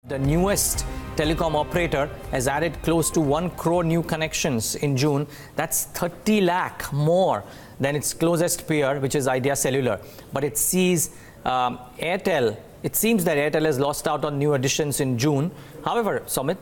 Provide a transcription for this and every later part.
The newest telecom operator has added close to 1 crore new connections in June. That's 30 lakh more than its closest peer, which is Idea Cellular. But it sees Airtel. It seems that Airtel has lost out on new additions in June. However, Sumit,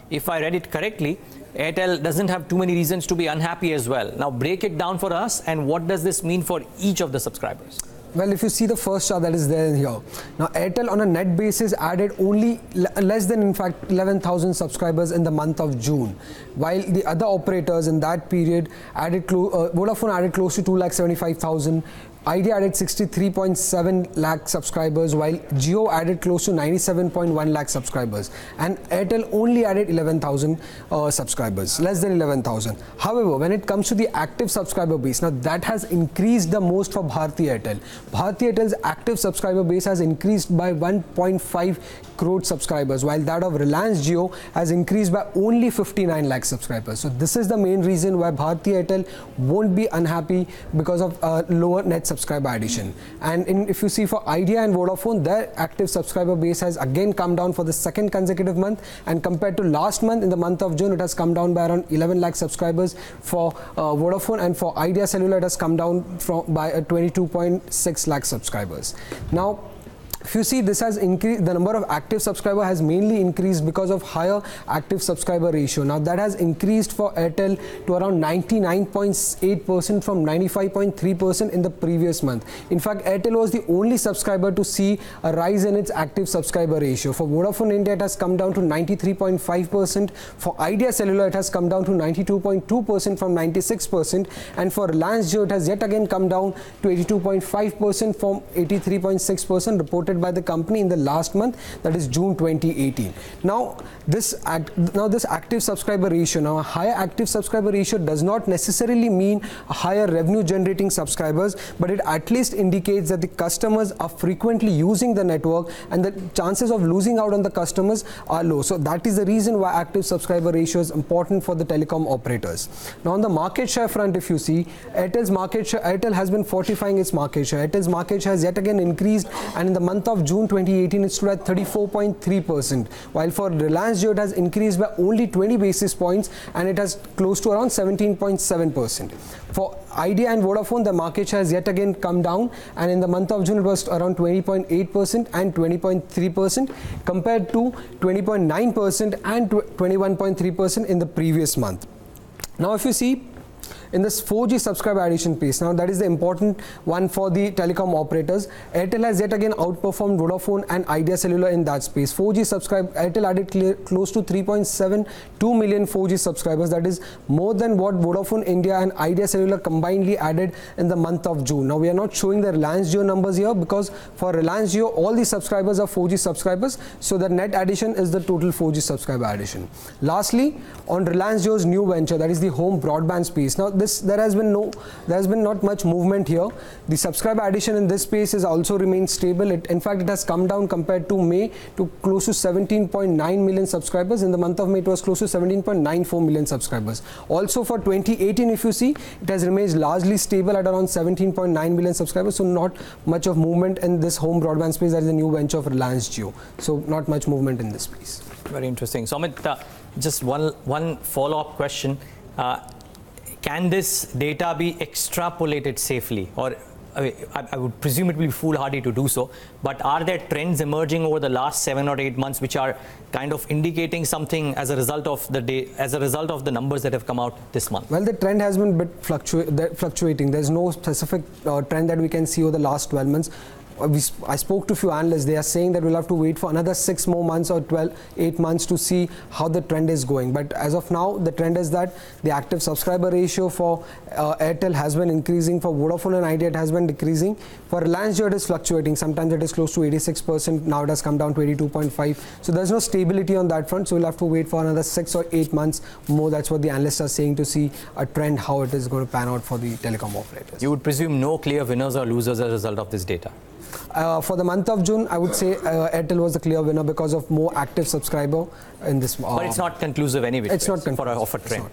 if I read it correctly, Airtel doesn't have too many reasons to be unhappy as well. Now, break it down for us, and what does this mean for each of the subscribers? Well, if you see the first chart that is there here, now Airtel on a net basis added only less than, in fact, 11,000 subscribers in the month of June, while the other operators in that period added, Vodafone added close to 2,75,000. Idea added 63.7 lakh subscribers, while Jio added close to 97.1 lakh subscribers, and Airtel only added 11,000 subscribers, less than 11,000. However, when it comes to the active subscriber base, now that has increased the most for Bharti Airtel. Bharti Airtel's active subscriber base has increased by 1.5 crore subscribers, while that of Reliance Jio has increased by only 59 lakh subscribers. So this is the main reason why Bharti Airtel won't be unhappy because of lower net subscriber addition. And if you see for Idea and Vodafone, their active subscriber base has again come down for the second consecutive month, and compared to last month, in the month of June, it has come down by around 11 lakh subscribers for Vodafone, and for Idea Cellular it has come down by 22.6 lakh subscribers. Now, if you see, this has increased, the number of active subscribers has mainly increased because of higher active subscriber ratio. Now that has increased for Airtel to around 99.8% from 95.3% in the previous month. In fact, Airtel was the only subscriber to see a rise in its active subscriber ratio. For Vodafone India, it has come down to 93.5%. For Idea Cellular, it has come down to 92.2% from 96%. And for Reliance Jio, it has yet again come down to 82.5% from 83.6% reported by the company in the last month, that is June 2018. Now this active subscriber ratio, now a higher active subscriber ratio does not necessarily mean a higher revenue generating subscribers, but it at least indicates that the customers are frequently using the network and the chances of losing out on the customers are low. So that is the reason why active subscriber ratio is important for the telecom operators. Now on the market share front, if you see, Airtel's market share, Airtel has been fortifying its market share. Airtel's market share has yet again increased, and in the month of June 2018 it stood at 34.3%, while for Reliance Jio it has increased by only 20 basis points and it has close to around 17.7%. For Idea and Vodafone, the market share has yet again come down, and in the month of June it was around 20.8% and 20.3% compared to 20.9% and 21.3% in the previous month. Now if you see, in this 4G subscriber addition pace, now that is the important one for the telecom operators. Airtel has yet again outperformed Vodafone and Idea Cellular in that space. 4G subscribe, Airtel added close to 3.72 million 4G subscribers. That is more than what Vodafone India and Idea Cellular combinedly added in the month of June. Now we are not showing the Reliance Jio numbers here because for Reliance Jio all the subscribers are 4G subscribers, so the net addition is the total 4G subscriber addition. Lastly, on Reliance Jio's new venture, that is the home broadband space. Now there has been not much movement here. The subscriber addition in this space has also remained stable. In fact, it has come down compared to May to close to 17.9 million subscribers. In the month of May, it was close to 17.94 million subscribers. Also for 2018, if you see, it has remained largely stable at around 17.9 million subscribers. So not much of movement in this home broadband space. That is a new venture of Reliance Jio. So not much movement in this space. Very interesting. So Amit, just one follow-up question. Can this data be extrapolated safely? Or I would presume it will be foolhardy to do so, but are there trends emerging over the last 7 or 8 months which are kind of indicating something as a result of the numbers that have come out this month? Well, the trend has been a bit fluctuating. There's no specific trend that we can see over the last 12 months. I spoke to a few analysts. They are saying that we'll have to wait for another 6 more months or 8 months to see how the trend is going. But as of now, the trend is that the active subscriber ratio for Airtel has been increasing. For Vodafone and Idea, it has been decreasing. For Reliance Jio, it is fluctuating. Sometimes it is close to 86%. Now it has come down to 82.5%. So there's no stability on that front. So we'll have to wait for another 6 or 8 months more. That's what the analysts are saying, to see a trend, how it is going to pan out for the telecom operators. You would presume no clear winners or losers as a result of this data? For the month of June, I would say Airtel was the clear winner because of more active subscriber in this. But it's not conclusive anyway. It's not conclusive of a trend.